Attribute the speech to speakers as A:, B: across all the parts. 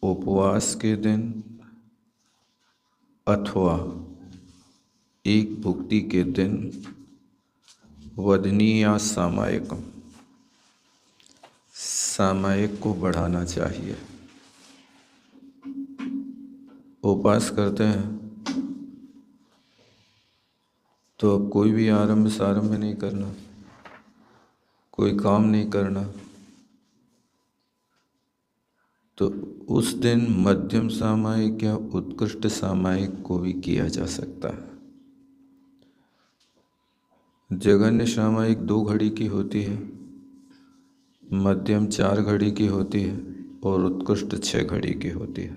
A: उपवास के दिन अथवा एक भुक्ति के दिन वदनी या सामायिकम, सामायिक को बढ़ाना चाहिए। उपवास करते हैं तो अब कोई भी आरंभ सारंभ नहीं करना, कोई काम नहीं करना, तो उस दिन मध्यम सामायिक या उत्कृष्ट सामायिक को भी किया जा सकता है। जघन्य सामायिक 2 घड़ी की होती है, मध्यम 4 घड़ी की होती है और उत्कृष्ट 6 घड़ी की होती है।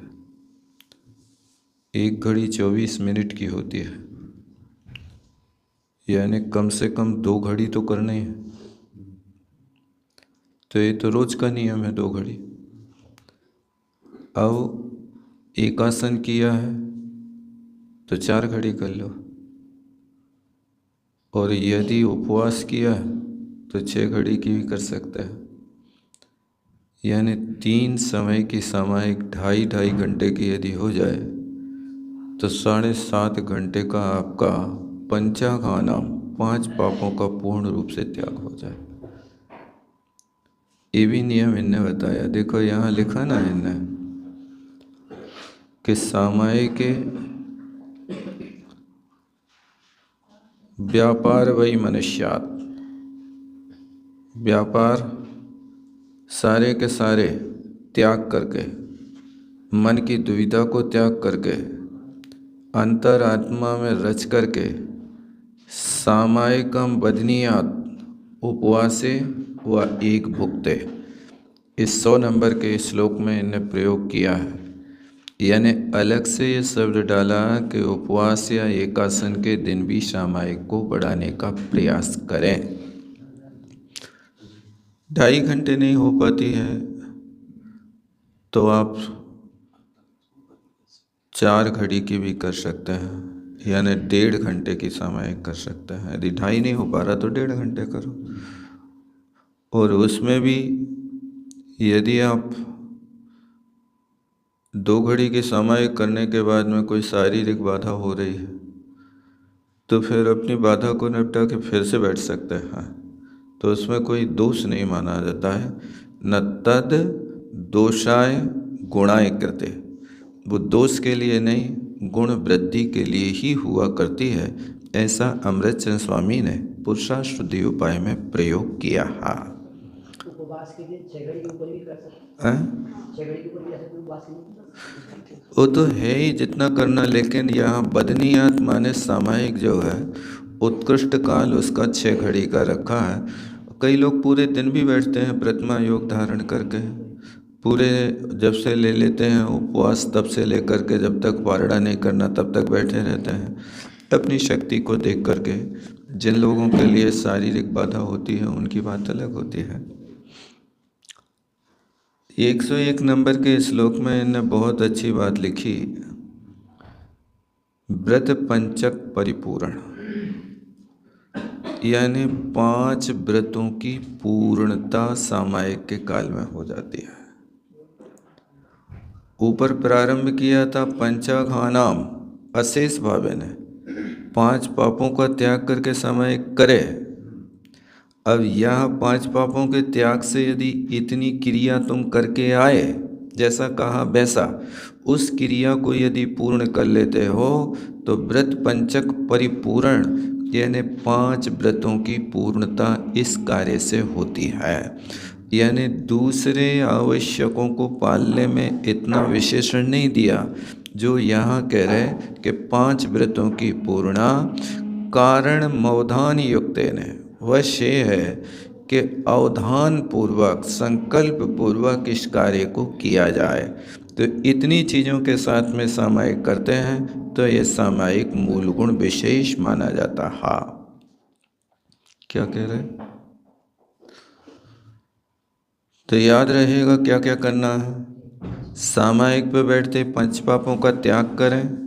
A: 1 घड़ी 24 मिनट की होती है, यानी कम से कम 2 घड़ी तो करनी है। तो ये तो रोज का नियम है 2 घड़ी। अब एक आसन किया है तो 4 घड़ी कर लो, और यदि उपवास किया तो 6 घड़ी की भी कर सकते हैं। यानी 3 समय की सामायिक 2.5 घंटे की यदि हो जाए तो 7.5 घंटे का आपका पंचाघानाम 5 पापों का पूर्ण रूप से त्याग हो जाए। ये भी नियम इनने बताया। देखो यहाँ लिखा ना इनने कि सामायिक व्यापार वही मनुष्यात, व्यापार सारे के सारे त्याग करके, मन की दुविधा को त्याग करके, अंतरात्मा में रच करके सामायिकम बदनीयात उपवासे व एक भुक्ते, इस 100 नंबर के श्लोक में इन्हें प्रयोग किया है। यानी अलग से ये शब्द डाला कि उपवास या एकासन के दिन भी सामायिक को बढ़ाने का प्रयास करें। 2.5 घंटे नहीं हो पाती है तो आप 4 घड़ी की भी कर सकते हैं, यानी 1.5 घंटे की सामायिक कर सकते हैं। यदि 2.5 नहीं हो पा रहा तो 1.5 घंटे करो। और उसमें भी यदि आप 2 घड़ी की सामायिक करने के बाद में कोई शारीरिक बाधा हो रही है तो फिर अपनी बाधा को निपटा के फिर से बैठ सकते हैं, तो उसमें कोई दोष नहीं माना जाता है। न तद दोषाय गुणाय कृते, वो दोष के लिए नहीं, गुण वृद्धि के लिए ही हुआ करती है। ऐसा अमृतचंद स्वामी ने पुरुषार्थ शुद्धि उपाय में प्रयोग किया है।
B: उपवास के दिन 6 घड़ी के ऊपर भी कर सकते हैं। 6 घड़ी के ऊपर भी ऐसे उपवास के दिन
A: वो तो है ही जितना करना, लेकिन यहाँ बदनीयात माने सामायिक जो है उत्कृष्ट काल उसका 6 घड़ी का रखा है। कई लोग पूरे दिन भी बैठते हैं प्रतिमा योग धारण करके, पूरे जब से ले लेते हैं उपवास तब से लेकर के जब तक वारणा नहीं करना तब तक बैठे रहते हैं अपनी शक्ति को देख करके। जिन लोगों के लिए शारीरिक बाधा होती है उनकी बात अलग होती है। 101 नंबर के श्लोक में इन्हें बहुत अच्छी बात लिखी, व्रत पंचक परिपूर्ण, यानी 5 व्रतों की पूर्णता सामायिक के काल में हो जाती है। ऊपर प्रारंभ किया था पंचाघानाम अशेष भावे ने, 5 पापों का त्याग करके सामायिक करे। अब यह 5 पापों के त्याग से यदि इतनी क्रिया तुम करके आए जैसा कहा वैसा, उस क्रिया को यदि पूर्ण कर लेते हो तो व्रत पंचक परिपूर्ण, यानी 5 व्रतों की पूर्णता इस कार्य से होती है। यानी दूसरे आवश्यकों को पालने में इतना विशेषण नहीं दिया जो यहाँ कह रहे कि 5 व्रतों की पूर्णा कारण मवधान युक्त ने, वश ये है कि अवधान पूर्वक संकल्प पूर्वक इस कार्य को किया जाए। तो इतनी चीज़ों के साथ में सामायिक करते हैं तो ये सामायिक मूल गुण विशेष माना जाता है। क्या कह रहे? तो याद रहेगा क्या क्या करना है। सामायिक पे बैठते 5 पापों का त्याग करें।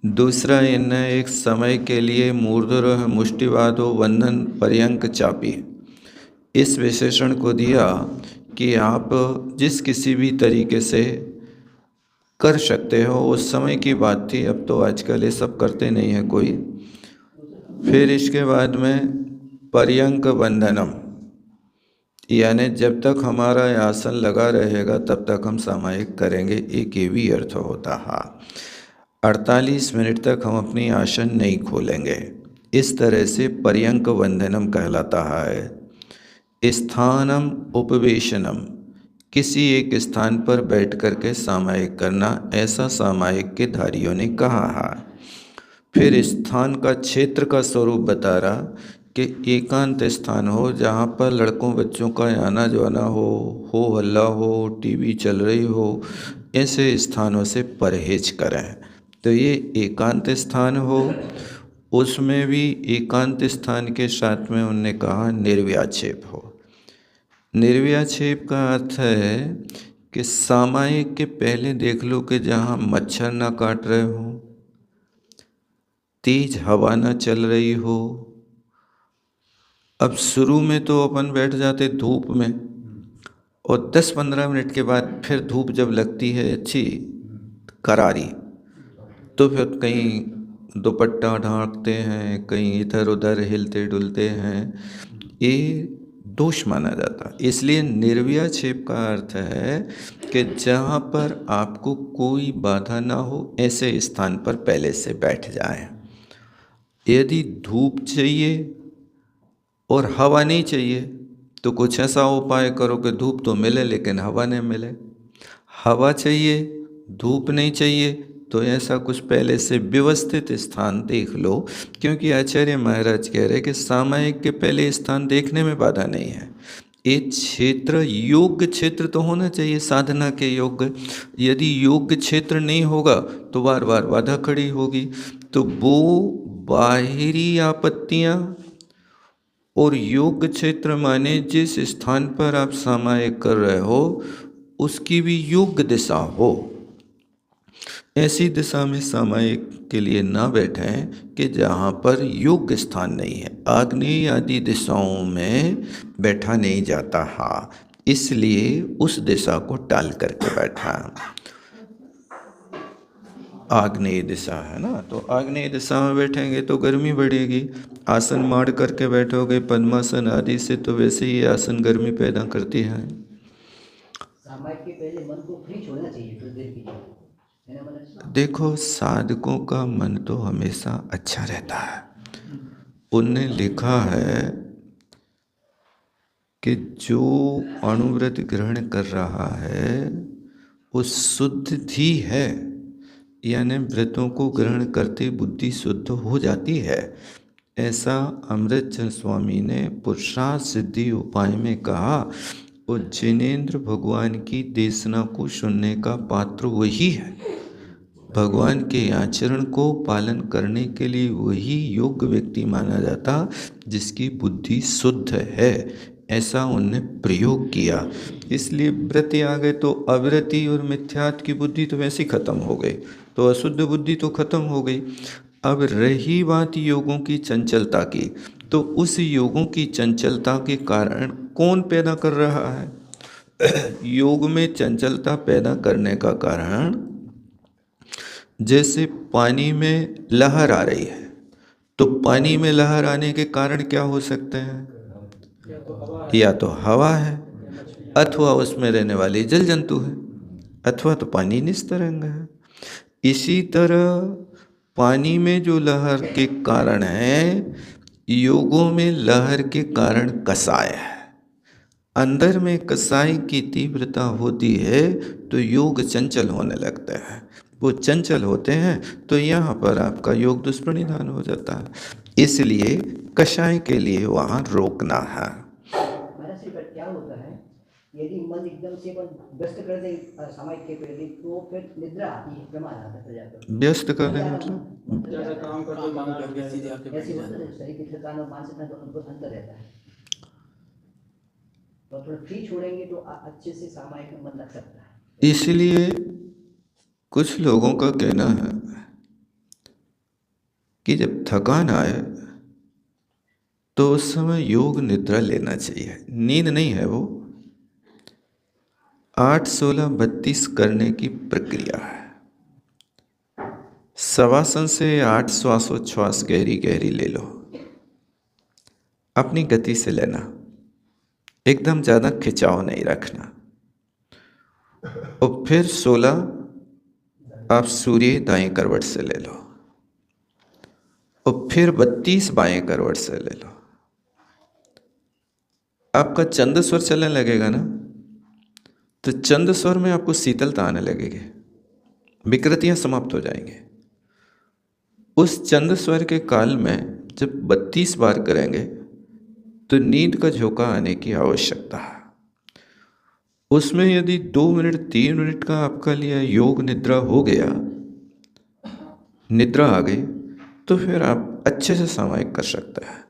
A: दूसरा, इन्हें एक समय के लिए मूर्धरह मुष्टिवादो वंदन पर्यंक चापी, इस विशेषण को दिया कि आप जिस किसी भी तरीके से कर सकते हो। उस समय की बात थी, अब तो आजकल ये सब करते नहीं है कोई। फिर इसके बाद में पर्यंक बंधनम, यानी जब तक हमारा ये आसन लगा रहेगा तब तक हम सामायिक करेंगे, एक ये भी अर्थ होता है। 48 मिनट तक हम अपनी आसन नहीं खोलेंगे। इस तरह से पर्यंक बंधनम कहलाता है। स्थानम उपवेशनम, किसी एक स्थान पर बैठ कर के सामायिक करना, ऐसा सामायिक के धारियों ने कहा है। फिर स्थान का, क्षेत्र का स्वरूप बता रहा कि एकांत स्थान हो जहाँ पर लड़कों बच्चों का आना जाना हो हल्ला हो, टीवी चल रही हो, ऐसे स्थानों से परहेज करें। तो ये एकांत स्थान हो। उसमें भी एकांत स्थान के साथ में उनने कहा निर्व्याक्षेप हो। निर्व्याक्षेप का अर्थ है कि सामायिक के पहले देख लो कि जहाँ मच्छर ना काट रहे हो, तेज हवा ना चल रही हो। अब शुरू में तो अपन बैठ जाते धूप में, और 10-15 मिनट के बाद फिर धूप जब लगती है अच्छी करारी, तो फिर कहीं दुपट्टा ढांकते हैं, कहीं इधर उधर हिलते डुलते हैं, ये दोष माना जाता है। इसलिए निर्व्याक्षेप का अर्थ है कि जहाँ पर आपको कोई बाधा ना हो, ऐसे स्थान पर पहले से बैठ जाएं। यदि धूप चाहिए और हवा नहीं चाहिए तो कुछ ऐसा उपाय करो कि धूप तो मिले लेकिन हवा नहीं मिले। हवा चाहिए, धूप नहीं चाहिए, तो ऐसा कुछ पहले से व्यवस्थित स्थान देख लो। क्योंकि आचार्य महाराज कह रहे कि सामायिक के पहले स्थान देखने में बाधा नहीं है। एक क्षेत्र, योग्य क्षेत्र तो होना चाहिए साधना के योग्य। यदि योग्य क्षेत्र नहीं होगा तो बार बार बाधा खड़ी होगी। तो वो बाहरी आपत्तियाँ और योग्य क्षेत्र माने जिस स्थान पर आप सामायिक कर रहे हो उसकी भी योग्य दिशा हो। ऐसी दिशा में सामायिक के लिए ना बैठें कि जहाँ पर योग्य स्थान नहीं है। आग्नेय आदि दिशाओं में बैठा नहीं जाता है, इसलिए उस दिशा को टाल करके बैठा। आग्नेय दिशा है ना, तो आग्नेय दिशा में बैठेंगे तो गर्मी बढ़ेगी। आसन माड़ करके बैठोगे पद्मासन आदि से, तो वैसे ही आसन गर्मी पैदा करती है।
B: सामायिक के पहले मन को फ्री छोड़ना चाहिए कुछ देर के लिए, है ना मतलब?
A: देखो, साधकों का मन तो हमेशा अच्छा रहता है। उनने लिखा है कि जो अणुव्रत ग्रहण कर रहा है वो शुद्ध ही है, यानी व्रतों को ग्रहण करते बुद्धि शुद्ध हो जाती है। ऐसा अमृतचंद स्वामी ने पुरुषार्थ सिद्धि उपाय में कहा। और जिनेंद्र भगवान की देशना को सुनने का पात्र वही है। भगवान के आचरण को पालन करने के लिए वही योग्य व्यक्ति माना जाता जिसकी बुद्धि शुद्ध है। ऐसा उनने प्रयोग किया। इसलिए व्रत आ गए तो अव्रति और मिथ्यात्व की बुद्धि तो वैसे ही खत्म हो गई, तो अशुद्ध बुद्धि तो खत्म हो गई। अब रही बात योगों की चंचलता की, तो उस योगों की चंचलता के कारण कौन पैदा कर रहा है? योग में चंचलता पैदा करने का कारण, जैसे पानी में लहर आ रही है, तो पानी में लहर आने के कारण क्या हो सकते हैं? या तो हवा है, अथवा उसमें रहने वाले जल जंतु है, अथवा तो पानी निस्तरंग है। इसी तरह पानी में जो लहर के कारण है, योगों में लहर के कारण कसाय है। अंदर में कसाई की तीव्रता होती है तो योग चंचल होने लगते हैं। वो चंचल होते हैं तो यहाँ पर आपका योग दुष्परिणाम हो जाता है। इसलिए कषाय के लिए वहाँ रोकना है।
B: महाराज श्री क्या होता है, यदि मन एकदम से व्यस्त कर दे सामायिक के पहले, तो फिर निद्रा आती है, प्रमाद आता है जाकर।
A: व्यस्त कर दें मतलब
B: ऐसे होता है, शरीर की थकान और मानसिक थकान दोनों अंतर रहता है। तो थोड़ा फ्री छोड़ेंगे तो अच्छे से सामायिक में मन लग सकता है।
A: इसलिए कुछ लोगों का कहना है कि जब थकान आए तो उस समय योग निद्रा लेना चाहिए। नींद नहीं है वो, 8, 16, 32 करने की प्रक्रिया है। शवासन से 8 श्वासोच्छ्वास गहरी गहरी ले लो, अपनी गति से लेना, एकदम ज़्यादा खिंचाव नहीं रखना। और फिर 16 आप सूर्य दाएं करवट से ले लो, और फिर 32 बाएं करवट से ले लो। आपका चंद स्वर चलने लगेगा ना, तो चंद स्वर में आपको शीतलता आने लगेगी, विकृतियां समाप्त हो जाएंगी। उस चंद स्वर के काल में जब 32 बार करेंगे तो नींद का झोंका आने की आवश्यकता है। उसमें यदि 2 मिनट 3 मिनट का आपका लिए योग निद्रा हो गया, निद्रा आ गई, तो फिर आप अच्छे से सामायिक कर सकते हैं।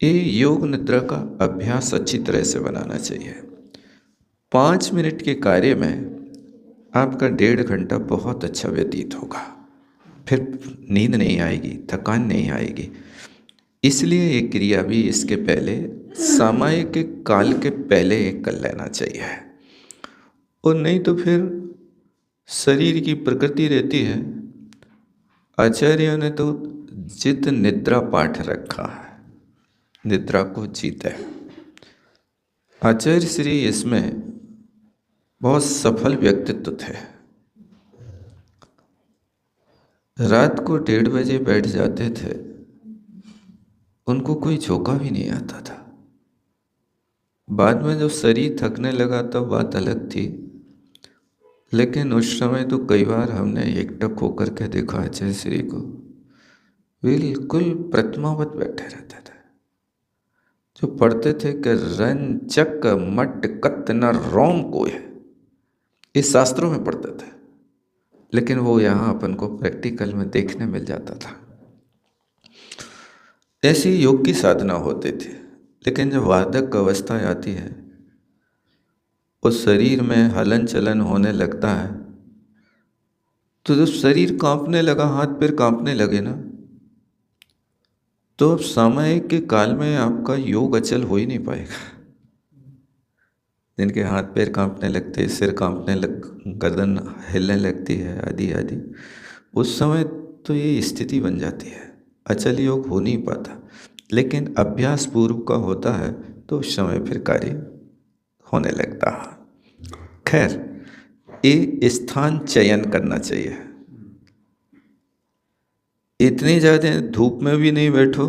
A: ये योग निद्रा का अभ्यास अच्छी तरह से बनाना चाहिए। 5 मिनट के कार्य में आपका 1.5 घंटा बहुत अच्छा व्यतीत होगा, फिर नींद नहीं आएगी, थकान नहीं आएगी। इसलिए ये क्रिया भी इसके पहले सामायिक के काल के पहले कर लेना चाहिए, और नहीं तो फिर शरीर की प्रकृति रहती है। आचार्यों ने तो जित निद्रा पाठ रखा है, निद्रा को जीते। आचार्य श्री इसमें बहुत सफल व्यक्तित्व थे। रात को 1:30 बजे बैठ जाते थे, उनको कोई झोंका भी नहीं आता था। बाद में जब शरीर थकने लगा तब बात अलग थी, लेकिन उस समय तो कई बार हमने एकटक होकर के देखा आचार्य श्री को, बिल्कुल प्रतिमावत बैठे रहते थे। जो पढ़ते थे कि रंचक मट कत न रोम को है, इस शास्त्रों में पढ़ते थे, लेकिन वो यहाँ अपन को प्रैक्टिकल में देखने मिल जाता था। ऐसी योग की साधना होती थी। लेकिन जब वार्धक्य अवस्था आती है, उस शरीर में हलन चलन होने लगता है, तो जब शरीर कांपने लगा, हाथ पैर कांपने लगे ना, तो अब सामायिक के काल में आपका योग अचल हो ही नहीं पाएगा। जिनके हाथ पैर कांपने लगते, सिर कांपने गर्दन हिलने लगती है, आदि आदि, उस समय तो ये स्थिति बन जाती है, अचल योग हो नहीं पाता। लेकिन अभ्यास पूर्व का होता है तो उस समय फिर कार्य होने लगता है। खैर, ये स्थान चयन करना चाहिए। इतनी ज़्यादा धूप में भी नहीं बैठो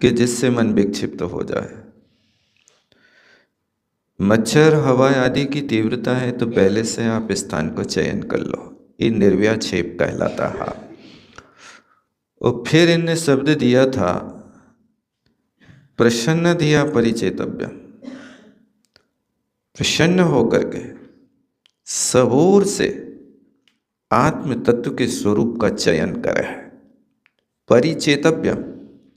A: कि जिससे मन विक्षिप्त हो जाए। मच्छर, हवा आदि की तीव्रता है तो पहले से आप स्थान को चयन कर लो। ये निर्व्याक्षेप कहलाता है। और फिर इनने शब्द दिया था, प्रसन्न धिया परिचेतव्य, प्रसन्न होकर के सबूर से आत्म तत्व के स्वरूप का चयन करे। परिचेतव्य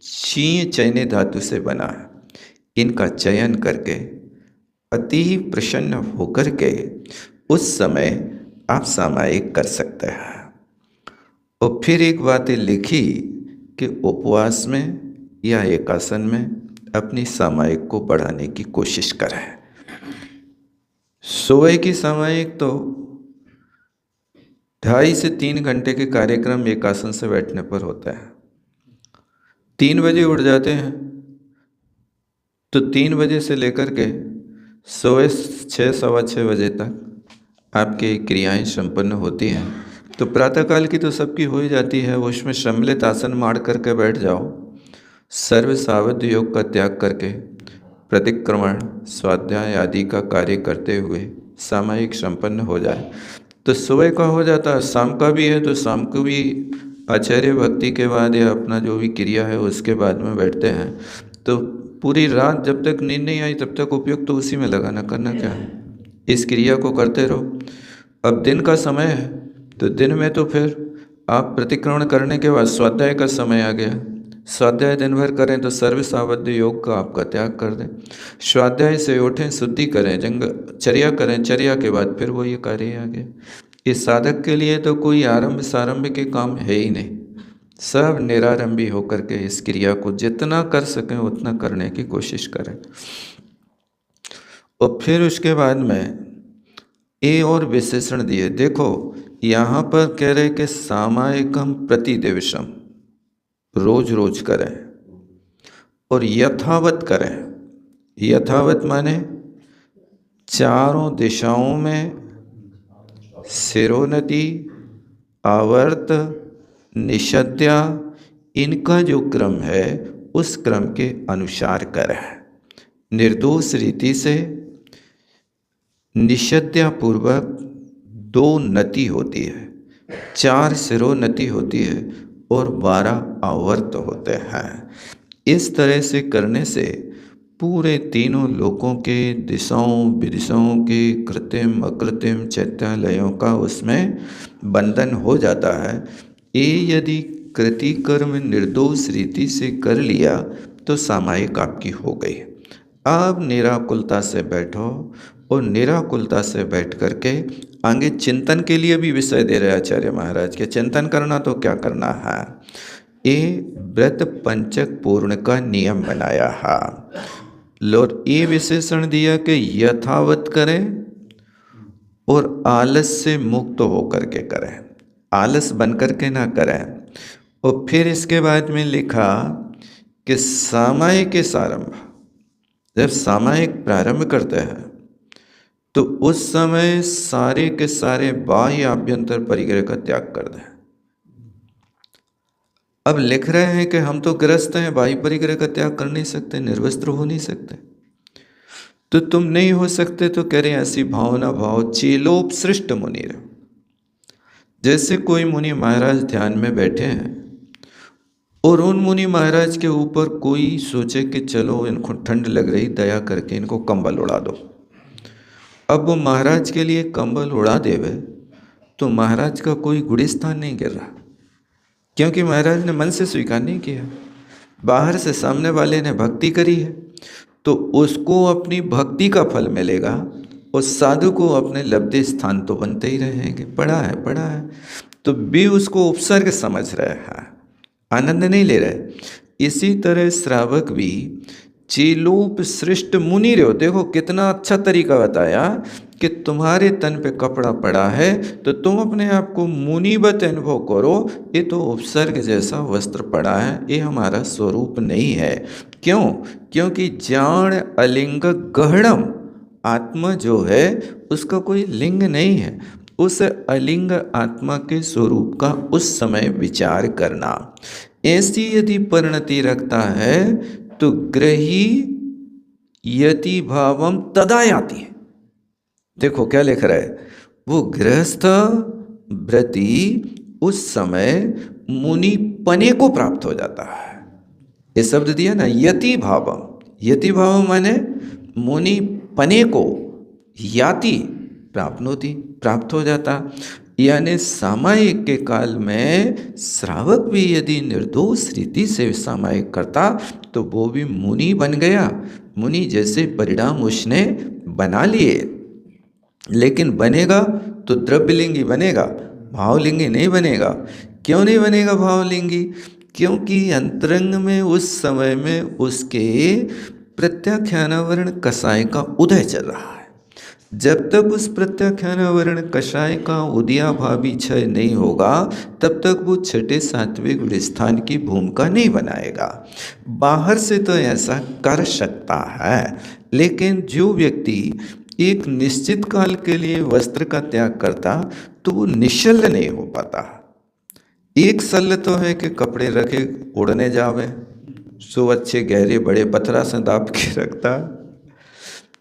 A: चीय चयने धातु से बना है। इनका चयन करके अति प्रसन्न होकर के उस समय आप सामायिक कर सकते हैं। और फिर एक बात लिखी कि उपवास में या एकासन में अपनी सामायिक को बढ़ाने की कोशिश करें। सुबह की सामायिक तो 2.5 से 3 घंटे के कार्यक्रम एकासन से बैठने पर होता है। 3 बजे उठ जाते हैं तो 3 बजे से लेकर के सुबह 6, सवा 6 बजे तक आपकी क्रियाएं संपन्न होती हैं। तो प्रातःकाल की तो सबकी हो ही जाती है, उसमें सम्मिलित आसन मार करके बैठ जाओ। सर्व सावध योग का त्याग करके प्रतिक्रमण, स्वाध्याय आदि का कार्य करते हुए सामायिक संपन्न हो जाए तो सुबह का हो जाता है। शाम का भी है तो शाम को भी आचार्य भक्ति के बाद या अपना जो भी क्रिया है उसके बाद में बैठते हैं। तो पूरी रात जब तक नींद नहीं आई तब तक उपयोग तो उसी में लगाना, करना क्या है, इस क्रिया को करते रहो। अब दिन का समय है तो दिन में तो फिर आप प्रतिक्रमण करने के बाद स्वाध्याय का समय आ गया। स्वाध्याय दिन भर करें तो सर्व सावध योग का आपका त्याग कर दें। स्वाध्याय से उठें, शुद्धि करें, चर्या करें, चर्या के बाद फिर वो ये कार्य आ गया। इस साधक के लिए तो कोई आरंभ सारंभ के काम है ही नहीं, सब निरारंभी होकर के इस क्रिया को जितना कर सकें उतना करने की कोशिश करें। और फिर उसके बाद में ए और विशेषण दिए। देखो यहाँ पर कह रहे कि सामायिकम प्रतिदिवसम, रोज रोज करें, और यथावत करें। यथावत माने चारों दिशाओं में शिरोनति, आवर्त, निषद्या, इनका जो क्रम है उस क्रम के अनुसार करें। निर्दोष रीति से निषद्या पूर्वक 2 नति होती है, 4 शिरोनति होती है और 12 आवर्त होते हैं। इस तरह से करने से पूरे तीनों लोकों के दिशाओं विदिशाओं के कृत्रिम अकृत्रिम चैत्यालयों का उसमें बंधन हो जाता है। ये यदि कृति कर्म निर्दोष रीति से कर लिया तो सामायिक आपकी हो गई। अब निराकुलता से बैठो और निराकुलता से बैठ करके आगे चिंतन के लिए भी विषय दे रहे आचार्य महाराज के। चिंतन करना तो क्या करना है, ये व्रत पंचक पूर्ण का नियम बनाया है। और ये विशेषण दिया कि यथावत करें और आलस से मुक्त होकर के करें, आलस बन करके ना करें। और फिर इसके बाद में लिखा कि सामायिक सारंभ, जब सामायिक प्रारंभ करते हैं तो उस समय सारे के सारे बाह्य आभ्यंतर परिग्रह का त्याग कर दें। अब लिख रहे हैं कि हम तो ग्रस्त हैं, बाह्य परिग्रह का त्याग कर नहीं सकते, निर्वस्त्र हो नहीं सकते। तो तुम नहीं हो सकते तो कह रहे हैं ऐसी भावना भाव चेलोप सृष्ट मुनि। जैसे कोई मुनि महाराज ध्यान में बैठे हैं और उन मुनि महाराज के ऊपर कोई सोचे कि चलो इनको ठंड लग रही, दया करके इनको कंबल उड़ा दो। अब वो महाराज के लिए कंबल उड़ा देवे तो महाराज का कोई गुणस्थान नहीं गिर रहा, क्योंकि महाराज ने मन से स्वीकार नहीं किया, बाहर से सामने वाले ने भक्ति करी है तो उसको अपनी भक्ति का फल मिलेगा। उस साधु को अपने लब्धे स्थान तो बनते ही रहेंगे, पढ़ा है तो भी उसको उपसर्ग समझ रहे हैं, आनंद नहीं ले रहे। इसी तरह श्रावक भी चेलोप सृष्ट मुनि रहो। देखो कितना अच्छा तरीका बताया कि तुम्हारे तन पे कपड़ा पड़ा है तो तुम अपने आप को मुनिवत अनुभव करो। ये तो उपसर्ग जैसा वस्त्र पड़ा है, ये हमारा स्वरूप नहीं है। क्यों? क्योंकि जान अलिंग गहणम, आत्मा जो है उसका कोई लिंग नहीं है। उस अलिंग आत्मा के स्वरूप का उस समय विचार करना, ऐसी यदि परिणति रखता है तो ग्रही यति भावम तदा याति है। देखो क्या लिख रहा है, वो गृहस्थ व्रती उस समय मुनि पने को प्राप्त हो जाता है। ये शब्द दिया ना, यति भावम, यति भावम माने मुनि पने को, याति प्राप्नोति, प्राप्त हो जाता। यानी सामायिक के काल में श्रावक भी यदि निर्दोष रीति से सामायिक करता तो वो भी मुनि बन गया। मुनि जैसे परिणाम उसने बना लिए, लेकिन बनेगा तो द्रव्यलिंगी बनेगा, भावलिंगी नहीं बनेगा। क्यों नहीं बनेगा भावलिंगी? क्योंकि अंतरंग में उस समय में उसके प्रत्याख्यानावरण कषाय का उदय चल रहा है। जब तक उस प्रत्याख्यानावरण कषाय का उदयाभावी क्षय नहीं होगा तब तक वो छठे सातवें गुणस्थान की भूमिका नहीं बनाएगा। बाहर से तो ऐसा कर सकता है, लेकिन जो व्यक्ति एक निश्चित काल के लिए वस्त्र का त्याग करता तो वो निश्चल नहीं हो पाता। एक शल्य तो है कि कपड़े रखे उड़ने जावे, सो अच्छे गहरे बड़े पत्थरा से दाब के रखता।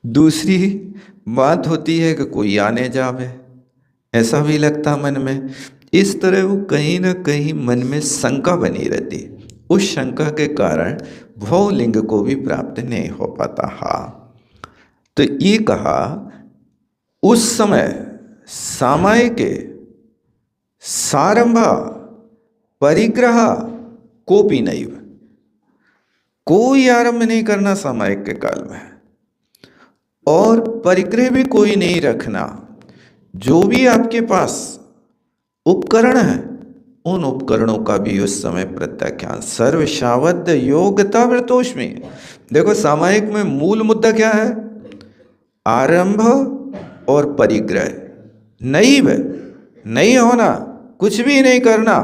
A: दूसरी बात होती है कि कोई आने जावे, ऐसा भी लगता मन में। इस तरह वो कहीं ना कहीं मन में शंका बनी रहती, उस शंका के कारण भवलिंग को भी प्राप्त नहीं हो पाता। हाँ, तो ये कहा उस समय सामायिक सारंभा परिग्रह कोपी नहीं, कोई आरंभ नहीं करना सामायिक के काल में, और परिग्रह भी कोई नहीं रखना। जो भी आपके पास उपकरण है उन उपकरणों का भी उस समय प्रत्याख्यान। सर्वशावद योग्यता व्रतोष्मी। देखो सामायिक में मूल मुद्दा क्या है? आरंभ और परिग्रह, नहीं होना, कुछ भी नहीं करना।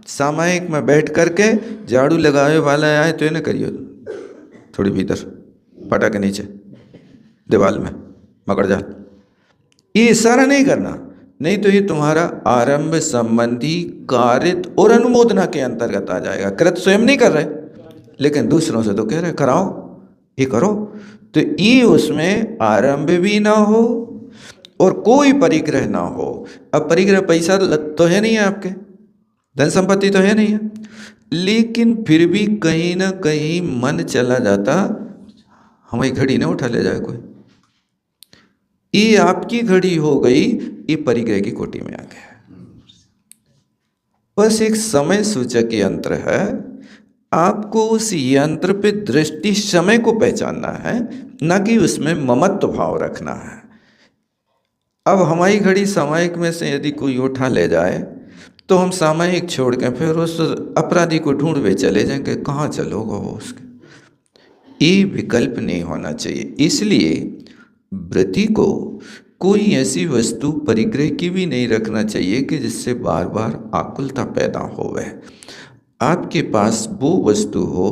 A: सामायिक में बैठ करके झाड़ू लगावे वाला आए तो ये ना करियो, थोड़ी भीतर पटा के नीचे दीवार में मकड़ जा, ये इशारा नहीं करना, नहीं तो ये तुम्हारा आरंभ संबंधी कारित और अनुमोदना के अंतर्गत आ जाएगा। कृत स्वयं नहीं कर रहे लेकिन दूसरों से तो कह रहे कराओ, ये करो, तो ये उसमें आरंभ भी ना हो और कोई परिग्रह ना हो। अब परिग्रह पैसा तो है नहीं है, आपके धन संपत्ति तो है नहीं है, लेकिन फिर भी कहीं ना कहीं मन चला जाता, हमारी घड़ी ना उठा ले जाए कोई, ये आपकी घड़ी हो गई, ये परिग्रह की कोटि में आ गया। बस एक समय सूचक यंत्र है, आपको उस यंत्र पे दृष्टि समय को पहचानना है, ना कि उसमें ममत्व भाव रखना है। अब हमारी घड़ी सामायिक में से यदि कोई उठा ले जाए तो हम सामायिक छोड़ के फिर उस अपराधी को ढूंढवे चले जाएंगे, कहाँ चलोगे वो उसके, ये विकल्प नहीं होना चाहिए। इसलिए वृत्ति को कोई ऐसी वस्तु परिग्रह की भी नहीं रखना चाहिए कि जिससे बार बार आकुलता पैदा होवे। आपके पास वो वस्तु हो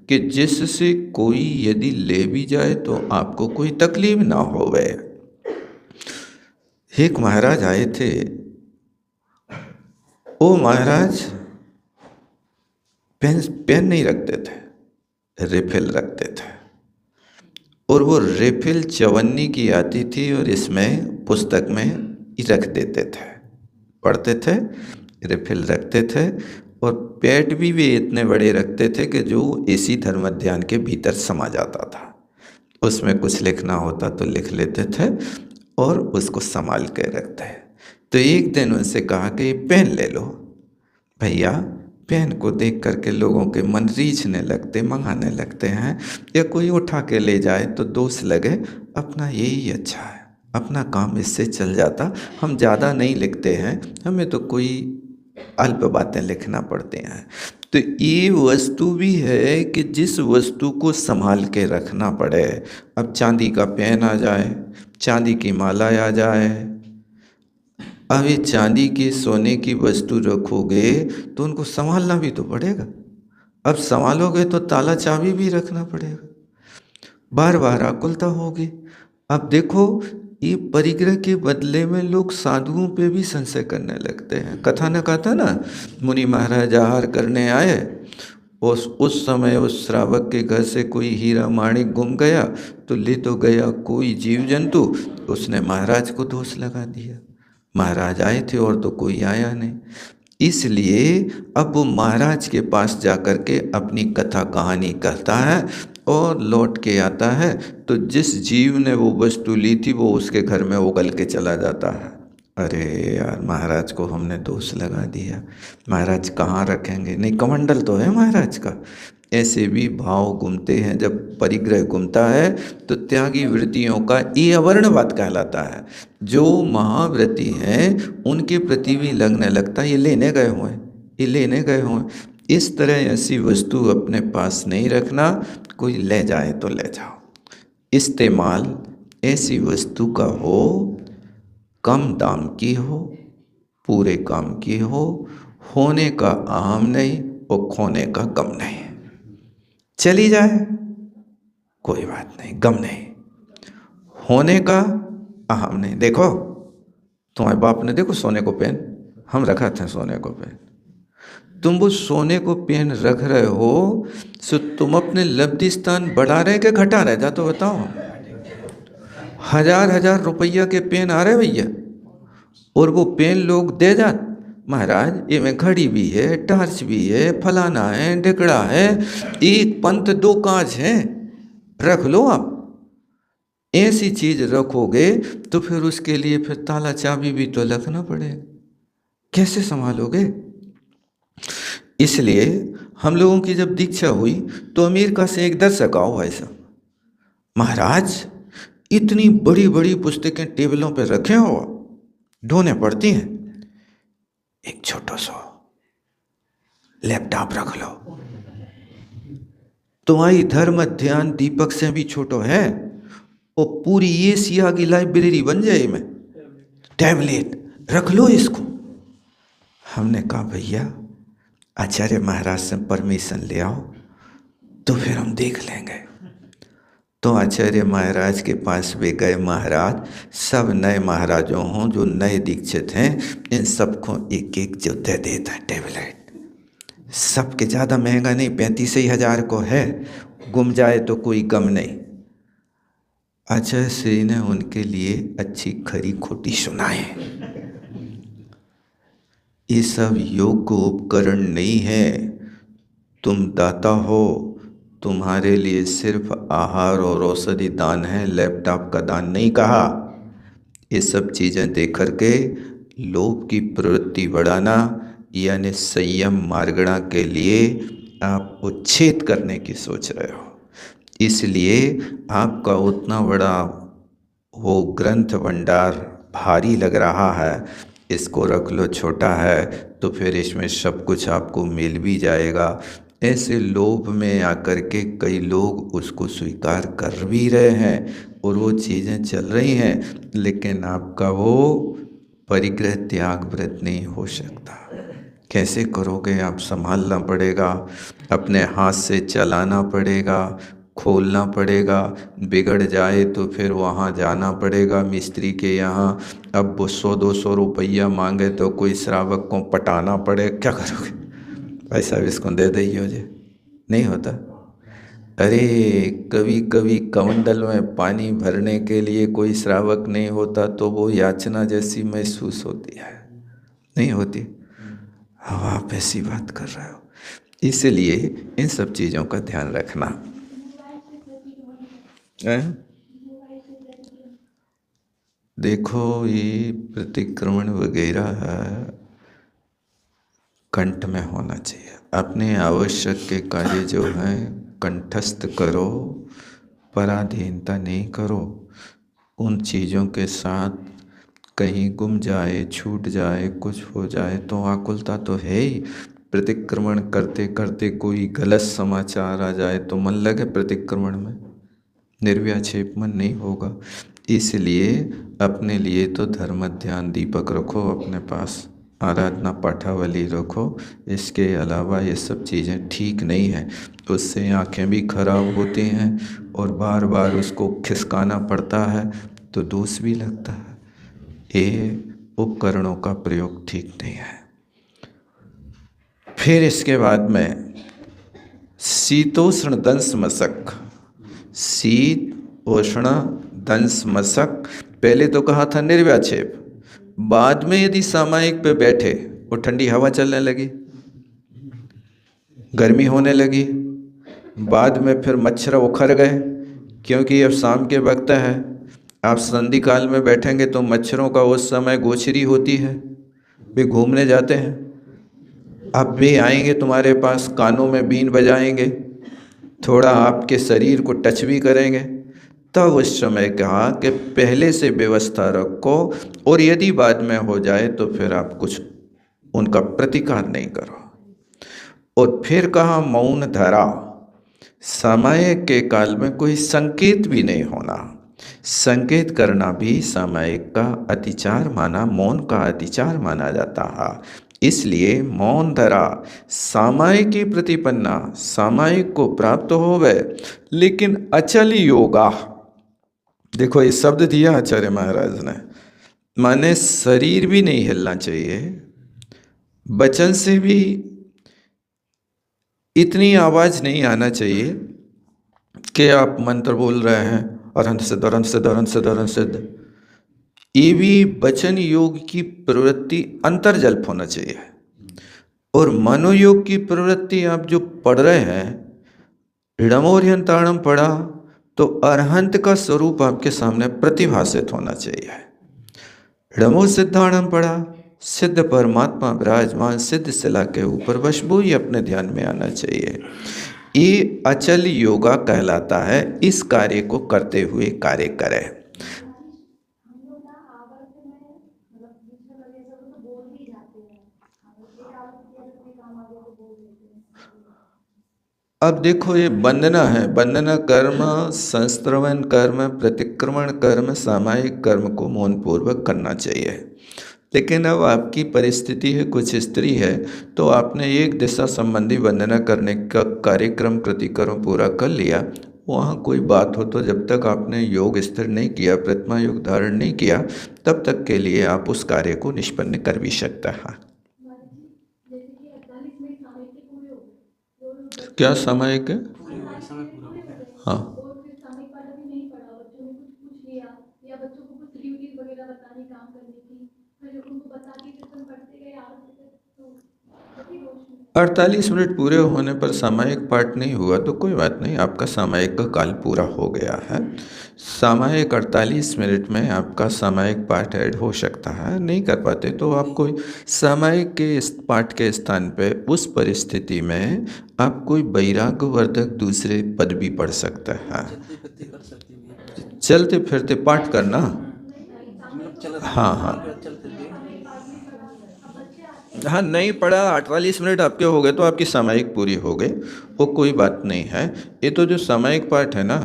A: कि जिससे कोई यदि ले भी जाए तो आपको कोई तकलीफ ना होवे। एक महाराज आए थे, वो महाराज पेन नहीं रखते थे, रिफिल रखते थे, और वो रिफिल चवन्नी की आती थी और इसमें पुस्तक में ही रख देते थे, पढ़ते थे, रिफिल रखते थे, और पेट भी वे इतने बड़े रखते थे कि जो इसी धर्म ध्यान के भीतर समा जाता था। उसमें कुछ लिखना होता तो लिख लेते थे और उसको संभाल के रखते हैं। तो एक दिन उनसे कहा कि ये पेन ले लो। भैया पेन को देख करके लोगों के मन रीझने लगते, मंगाने लगते हैं, या कोई उठा के ले जाए तो दोष लगे, अपना यही अच्छा है, अपना काम इससे चल जाता, हम ज़्यादा नहीं लिखते हैं, हमें तो कोई अल्प बातें लिखना पड़ते हैं। तो ये वस्तु भी है कि जिस वस्तु को संभाल के रखना पड़े। अब चांदी का पेन आ जाए, चांदी की माला आ जाए, अब ये चांदी की सोने की वस्तु रखोगे तो उनको संभालना भी तो पड़ेगा। अब संभालोगे तो ताला चाबी भी रखना पड़ेगा, बार बार आकुलता होगी। अब देखो ये परिग्रह के बदले में लोग साधुओं पे भी संशय करने लगते हैं। कथा न कहता ना, मुनि महाराज आहार करने आए, उस समय उस श्रावक के घर से कोई हीरा माणिक गुम गया तो ले तो गया कोई जीव जंतु, उसने महाराज को दोष लगा दिया। महाराज आए थे और तो कोई आया नहीं, इसलिए अब वो महाराज के पास जाकर के अपनी कथा कहानी कहता है और लौट के आता है, तो जिस जीव ने वो वस्तु ली थी वो उसके घर में उगल के चला जाता है। अरे यार, महाराज को हमने दोष लगा दिया, महाराज कहाँ रखेंगे, नहीं कमंडल तो है महाराज का। ऐसे भी भाव घूमते हैं। जब परिग्रह घूमता है तो त्यागी वृत्तियों का ये अवर्णवाद कहलाता है। जो महाव्रती हैं उनके प्रति भी लगने लगता है ये लेने गए हुए, ये लेने गए हुए। इस तरह ऐसी वस्तु अपने पास नहीं रखना, कोई ले जाए तो ले जाओ। इस्तेमाल ऐसी वस्तु का हो, कम दाम की हो, पूरे काम की हो, होने का अहम नहीं और खोने का गम नहीं। चली जाए कोई बात नहीं, गम नहीं, होने का अहम नहीं। देखो तुम्हारे बाप ने देखो सोने को पेन, हम रखा था सोने को पेन, तुम वो सोने को पेन रख रहे हो, सो तुम अपने लब्धि स्थान बढ़ा रहे कि घटा रहे, जा तो बताओ। 1000 रुपया के पेन आ रहे भैया, और वो पेन लोग दे जाते, महाराज ये में घड़ी भी है, टार्च भी है, फलाना है, ढिकड़ा है, एक पंथ 2 कांच हैं, रख लो आप। ऐसी चीज रखोगे तो फिर उसके लिए फिर ताला चाबी भी तो रखना पड़ेगा, कैसे संभालोगे। इसलिए हम लोगों की जब दीक्षा हुई तो अमेरिका से एक दर्शक आओ ऐसा, महाराज इतनी बड़ी बड़ी पुस्तकें टेबलों पे रखे हो, ढोने पड़ती हैं, एक छोटा सा लैपटॉप रख लो, तुम्हारी धर्म ध्यान दीपक से भी छोटो है, वो पूरी ये सिया की लाइब्रेरी बन जाए में टैबलेट रख लो इसको। हमने कहा भैया आचार्य महाराज से परमिशन ले आओ तो फिर हम देख लेंगे। तो आचार्य महाराज के पास भी गए। महाराज सब नए महाराजों हों जो नए दीक्षित हैं, इन सबको एक एक जो दे देता है टैबलेट, सबके ज़्यादा महंगा नहीं, 35,000 को है, गुम जाए तो कोई कम नहीं। आचार्य श्री ने उनके लिए अच्छी खरी खोटी सुनाए। ये सब योग उपकरण नहीं है, तुम दाता हो, तुम्हारे लिए सिर्फ आहार और औषधि दान है, लैपटॉप का दान नहीं कहा। ये सब चीज़ें देख करके लोभ की प्रवृत्ति बढ़ाना यानी संयम मार्गणा के लिए आप उच्छेद करने की सोच रहे हो, इसलिए आपका उतना बड़ा वो ग्रंथ भंडार भारी लग रहा है। इसको रख लो, छोटा है तो फिर इसमें सब कुछ आपको मिल भी जाएगा। ऐसे लोभ में आकर के कई लोग उसको स्वीकार कर भी रहे हैं और वो चीज़ें चल रही हैं, लेकिन आपका वो परिग्रह त्याग व्रत नहीं हो सकता। कैसे करोगे आप? संभालना पड़ेगा, अपने हाथ से चलाना पड़ेगा, खोलना पड़ेगा, बिगड़ जाए तो फिर वहाँ जाना पड़ेगा मिस्त्री के यहाँ। अब वो 100-200 रुपया मांगे तो कोई श्रावक को पटाना पड़े, क्या करोगे? पैसा भी इसको दे दइयो जे, नहीं होता। अरे कभी कभी कमंडल में पानी भरने के लिए कोई श्रावक नहीं होता तो वो याचना जैसी महसूस होती है, नहीं होती? हाँ, आप ऐसी बात कर रहे हो। इसलिए इन सब चीज़ों का ध्यान रखना है। देखो ये प्रतिक्रमण वगैरह है, कंठ में होना चाहिए। अपने आवश्यक के कार्य जो हैं कंठस्थ करो, पराधीनता नहीं करो। उन चीज़ों के साथ कहीं गुम जाए, छूट जाए, कुछ हो जाए तो आकुलता तो है ही। प्रतिक्रमण करते करते कोई गलत समाचार आ जाए तो मन लगे प्रतिक्रमण में, निर्व्याक्षेप मन नहीं होगा। इसलिए अपने लिए तो धर्म ध्यान दीपक रखो अपने पास, आराधना पाठावली रखो। इसके अलावा ये सब चीज़ें ठीक नहीं हैं, उससे आँखें भी खराब होती हैं और बार बार उसको खिसकाना पड़ता है तो दोष भी लगता है। ये उपकरणों का प्रयोग ठीक नहीं है। फिर इसके बाद में शीतोष्ण दंश मशक, शीत उष्ण दंश मशक। पहले तो कहा था निर्व्याक्षेप, बाद में यदि सामायिक पे बैठे और ठंडी हवा चलने लगी, गर्मी होने लगी, बाद में फिर मच्छर उखड़ गए, क्योंकि अब शाम के वक्त है, आप संधि काल में बैठेंगे तो मच्छरों का उस समय गोचरी होती है, वे घूमने जाते हैं। अब वे आएंगे तुम्हारे पास, कानों में बीन बजाएंगे, थोड़ा आपके शरीर को टच भी करेंगे। तब उस समय कहा कि पहले से व्यवस्था रखो, और यदि बाद में हो जाए तो फिर आप कुछ उनका प्रतिकार नहीं करो। और फिर कहा मौन धरा, समय के काल में कोई संकेत भी नहीं होना। संकेत करना भी सामयिक का अतिचार माना, मौन का अतिचार माना जाता है। इसलिए मौन धरा, सामयिकी प्रतिपन्ना, सामयिक को प्राप्त होवे, लेकिन अचल योगा। देखो ये शब्द दिया आचार्य महाराज ने, माने शरीर भी नहीं हिलना चाहिए, वचन से भी इतनी आवाज नहीं आना चाहिए कि आप मंत्र बोल रहे हैं अरहंत सिद्ध अरहंत सिद्ध अरहंत सिद्ध अरहंत सिद्ध। ये भी वचन योग की प्रवृत्ति अंतर्जल्प होना चाहिए। और मनोयोग की प्रवृत्ति आप जो पढ़ रहे हैं, ऋणमोर्यंताणम पढ़ा तो अरहंत का स्वरूप आपके सामने प्रतिभाषित होना चाहिए। ऋणमो सिद्धाणम पढ़ा, सिद्ध परमात्मा विराजमान सिद्ध शिला के ऊपर, बस वो ही अपने ध्यान में आना चाहिए। ये अचल योगा कहलाता है। इस कार्य को करते हुए कार्य करें। अब देखो ये वंदना है, वंदना कर्म, संस्रवण कर्म, प्रतिक्रमण कर्म, सामायिक कर्म को मौनपूर्वक करना चाहिए। लेकिन अब आपकी परिस्थिति है कुछ स्त्री है, तो आपने एक दिशा संबंधी वंदना करने का कार्यक्रम प्रतिक्रम पूरा कर लिया, वहाँ कोई बात हो तो जब तक आपने योग स्थिर नहीं किया, प्रतिमा योग धारण नहीं किया, तब तक के लिए आप उस कार्य को निष्पन्न कर भी सकता है। क्या सामायिक है? हाँ, तो 48 मिनट पूरे होने पर सामायिक पाठ नहीं हुआ तो कोई बात नहीं, आपका सामायिक का काल पूरा हो गया है। सामायिक 48 मिनट में आपका सामायिक पाठ ऐड हो सकता है, नहीं कर पाते तो आप कोई सामायिक के इस पाठ के स्थान पे उस परिस्थिति में आप कोई वैराग्यवर्धक दूसरे पद भी पढ़ सकते हैं। चलते फिरते पाठ करना। हाँ हाँ हाँ, नहीं पढ़ा, 48 मिनट आपके हो गए तो आपकी सामायिक पूरी हो गई, वो कोई बात नहीं है। ये तो जो सामायिक पाठ है ना,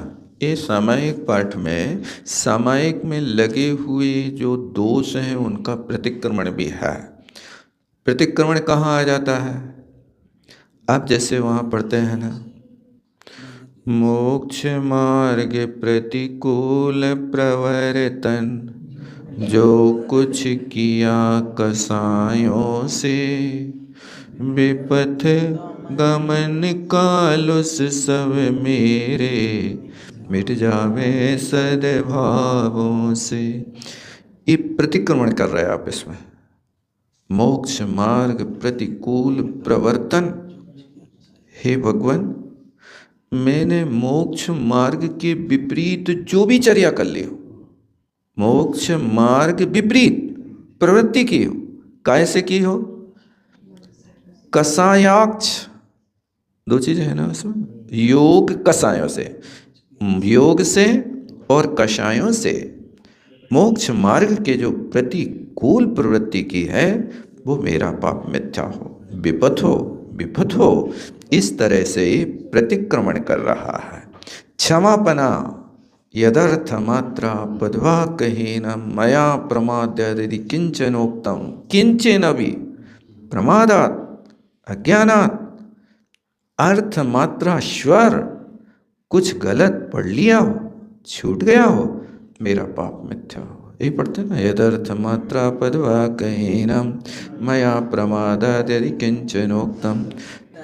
A: ये सामायिक पाठ में सामायिक में लगे हुए जो दोष हैं उनका प्रतिक्रमण भी है। प्रतिक्रमण कहाँ आ जाता है? आप जैसे वहाँ पढ़ते हैं ना, मोक्ष मार्ग प्रतिकूल प्रवर्तन, जो कुछ किया कसायों से, विपथ गमन कालुस सब मेरे, मिट जावे सद्भावों से। ये प्रतिक्रमण कर रहे हैं आप इसमें। मोक्ष मार्ग प्रतिकूल प्रवर्तन, हे भगवान मैंने मोक्ष मार्ग के विपरीत जो भी चर्या कर ली हो, मोक्ष मार्ग विपरीत प्रवृत्ति की हो, कैसे की हो? कसायाक्ष, दो चीजें है ना उसमें, योग कसायों से, योग से और कषायों से मोक्ष मार्ग के जो प्रतिकूल प्रवृत्ति की है वो मेरा पाप मिथ्या हो, विपथ हो, विपथ हो, इस तरह से प्रतिक्रमण कर रहा है। क्षमापना यदर्थ मात्रा पदवाक्यहीन मया प्रमाद्यदि किंचनोक्तम, किंचन अभी प्रमादात अज्ञानात, अर्थ मात्रा स्वर कुछ गलत पढ़ लिया हो, छूट गया हो, मेरा पाप मिथ्या हो। यही पढ़ते ना, यदर्थ मात्रा पदवाक्यहीन मया प्रमादाद्यदि किंचनोक्तम,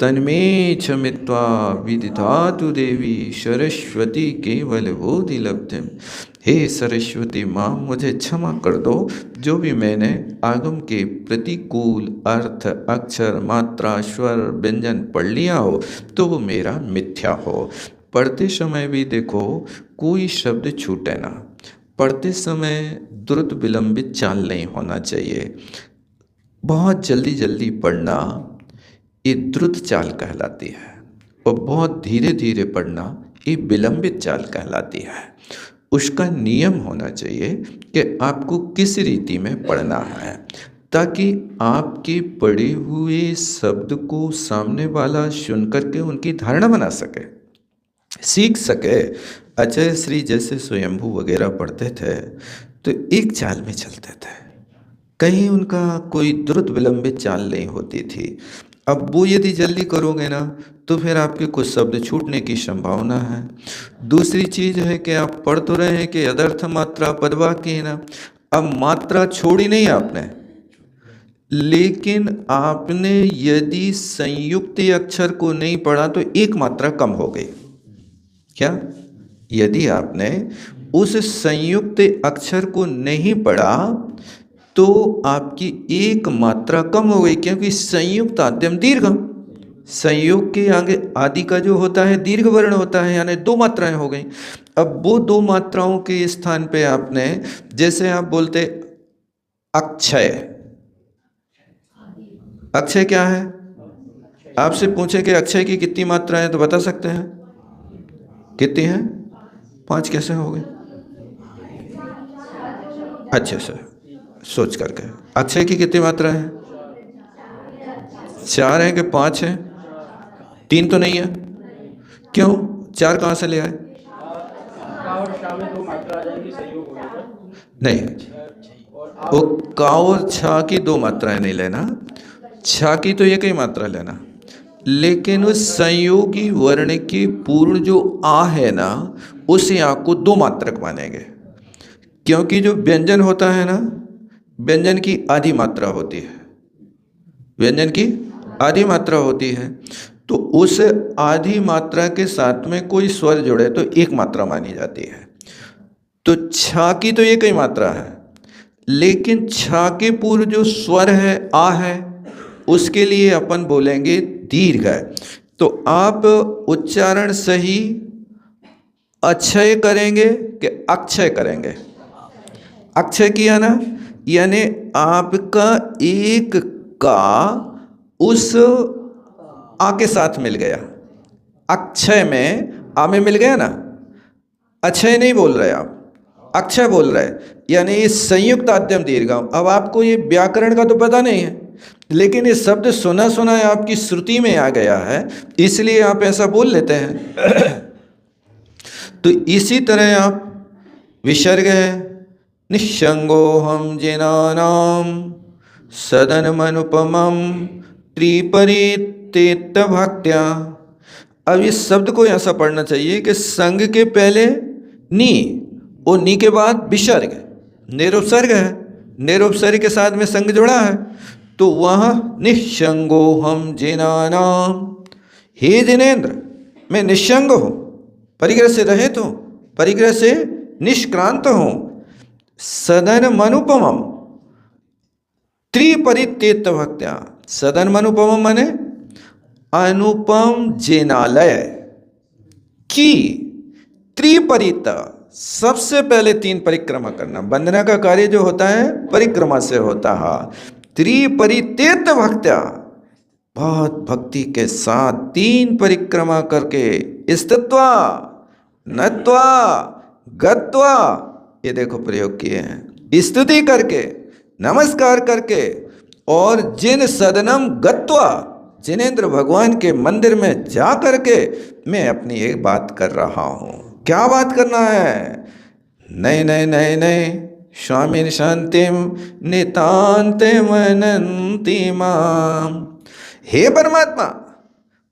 A: तन्मे क्षमित्वा विदिधातु देवी सरस्वती केवल बोधि लब्धम। हे सरस्वती माँ मुझे क्षमा कर दो, जो भी मैंने आगम के प्रतिकूल अर्थ अक्षर मात्रा स्वर व्यंजन पढ़ लिया हो तो वो मेरा मिथ्या हो। पढ़ते समय भी देखो कोई शब्द छूटे ना, पढ़ते समय द्रुत विलंबित चाल नहीं होना चाहिए। बहुत जल्दी जल्दी पढ़ना ये द्रुत चाल कहलाती है, और बहुत धीरे धीरे पढ़ना ये विलंबित चाल कहलाती है। उसका नियम होना चाहिए कि आपको किस रीति में पढ़ना है, ताकि आपके पढ़े हुए शब्द को सामने वाला सुन करके उनकी धारणा बना सके, सीख सके। अजय श्री जैसे स्वयंभू वगैरह पढ़ते थे तो एक चाल में चलते थे, कहीं उनका कोई द्रुत विलंबित चाल नहीं होती थी। अब वो यदि जल्दी करोगे ना तो फिर आपके कुछ शब्द छूटने की संभावना है। दूसरी चीज है कि आप पढ़ तो रहे हैं कि यदर्थ मात्रा पदवाक्य ना, अब मात्रा छोड़ी नहीं आपने, लेकिन आपने यदि संयुक्त अक्षर को नहीं पढ़ा तो एक मात्रा कम हो गई। क्या? यदि आपने उस संयुक्त अक्षर को नहीं पढ़ा तो आपकी एक मात्रा कम हो गई, क्योंकि संयुक्त आद्यम दीर्घम, संयोग के आगे आदि का जो होता है दीर्घ वर्ण होता है, यानी दो मात्राएं हो गई। अब वो दो मात्राओं के स्थान पे आपने, जैसे आप बोलते अक्षय, अक्षय क्या है? आपसे पूछे कि अक्षय की कितनी मात्राएं तो बता सकते हैं? कितनी हैं? 5 कैसे हो गए? अच्छे से सोच करके, अक्षय की कितनी मात्रा है? 4 है कि 5 है? 3 तो नहीं है? क्यों? 4 कहाँ से ले आए?
C: का और शा में 2 मात्रा आ जाएंगी संयोग होने पर।
A: नहीं, वो का और छा की 2 मात्राएं नहीं लेना, छा की तो एक ही मात्रा लेना, लेकिन उस संयोगी वर्ण की पूर्ण जो आ है ना, उस आ को 2 मात्रक मानेंगे, क्योंकि जो व्यंजन होता है ना, व्यंजन की आधी मात्रा होती है, व्यंजन की आधी मात्रा होती है, तो उस आधी मात्रा के साथ में कोई स्वर जुड़े तो एक मात्रा मानी जाती है। तो छा की तो एक ही मात्रा है, लेकिन छा के पूर्व जो स्वर है आ है, उसके लिए अपन बोलेंगे दीर्घ है। तो आप उच्चारण सही अक्षय करेंगे कि अक्षय करेंगे? अक्षय किया ना, यानी आपका एक का उस आ के साथ मिल गया, अक्षय में आ में मिल गया ना, अक्षय नहीं बोल रहे आप, अक्षय बोल रहे, यानी ये संयुक्त आद्यम दीर्घम। अब आपको ये व्याकरण का तो पता नहीं है, लेकिन ये शब्द सुना सुना है आपकी श्रुति में आ गया है, इसलिए आप ऐसा बोल लेते हैं। तो इसी तरह आप विसर्ग है, निःसंगोऽहं जिनानां सदनमनुपमं त्रिपरित्येत भक्त्या। अब इस शब्द को ऐसा पढ़ना चाहिए कि संग के पहले नी और नी के बाद विसर्ग, निरुपसर्ग है, निरुपसर्ग के साथ में संग जुड़ा है, तो वहाँ निःसंगोऽहं जिनानां, हे जिनेन्द्र मैं निঃसंग हूँ, परिग्रह से रहित हूँ, परिग्रह से निष्क्रांत हूँ, सदन मनुपमम त्रिपरित्येत भक्त्या। सदन मनुपमम माने अनुपम जिनालय की त्रिपरित, सबसे पहले 3 परिक्रमा करना। वंदना का कार्य जो होता है परिक्रमा से होता है। त्रिपरित्येत भक्त्या, बहुत भक्ति के साथ 3 परिक्रमा करके स्थित्वा नत्वा गत्वा, ये देखो प्रयोग किए हैं, स्तुति करके, नमस्कार करके, और जिन सदनम गत्वा, जिनेन्द्र भगवान के मंदिर में जा करके मैं अपनी एक बात कर रहा हूँ। क्या बात करना है? नए नए नए नए स्वामी शांतिम नितान्ते मनन्ति माम। हे परमात्मा,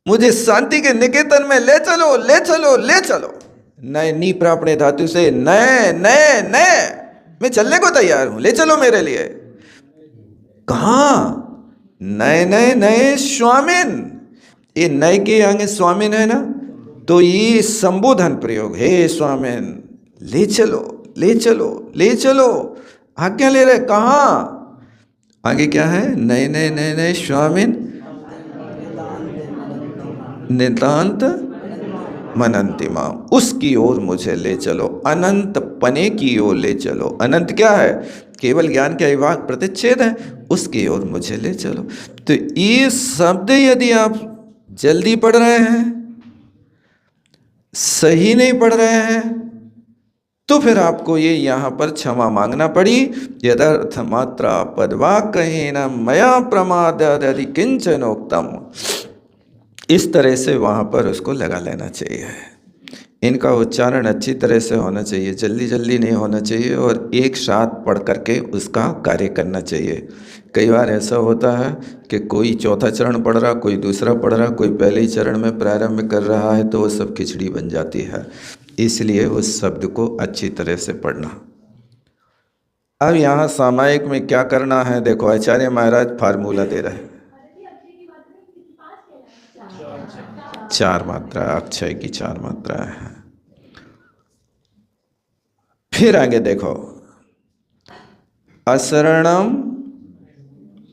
A: मुझे शांति के निकेतन में ले चलो, ले चलो, ले चलो। नए नी प्रापणे धातु से नए नए नए, मैं चलने को तैयार हूं, ले चलो मेरे लिए। कहाँ? नए नए नए स्वामिन, ये नए के आगे स्वामिन है ना, तो ये संबोधन प्रयोग, हे स्वामिन ले चलो, ले चलो, ले चलो, आज्ञा ले रहे। कहाँ? आगे क्या है? नए नए नए नए स्वामिन नितांत मनन्ति माम, उसकी ओर मुझे ले चलो, अनंत पने की ओर ले चलो। अनंत क्या है? केवल ज्ञान के अविभाग प्रतिच्छेद है, उसकी ओर मुझे ले चलो। तो ये शब्द यदि आप जल्दी पढ़ रहे हैं, सही नहीं पढ़ रहे हैं, तो फिर आपको ये यहाँ पर क्षमा मांगना पड़ी। यदर्थ मात्रा पदवाक्येन मया प्रमादादि किंचनोक्तम, इस तरह से वहाँ पर उसको लगा लेना चाहिए। इनका उच्चारण अच्छी तरह से होना चाहिए, जल्दी जल्दी नहीं होना चाहिए, और एक साथ पढ़ करके उसका कार्य करना चाहिए। कई बार ऐसा होता है कि कोई चौथा चरण पढ़ रहा, कोई दूसरा पढ़ रहा, कोई पहले ही चरण में प्रारंभ कर रहा है, तो वो सब खिचड़ी बन जाती है। इसलिए उस शब्द को अच्छी तरह से पढ़ना। अब यहाँ सामायिक में क्या करना है, देखो आचार्य महाराज फार्मूला दे रहे हैं। 4 मात्रा, अक्षय की 4 मात्रा है। फिर आगे देखो, असरणम,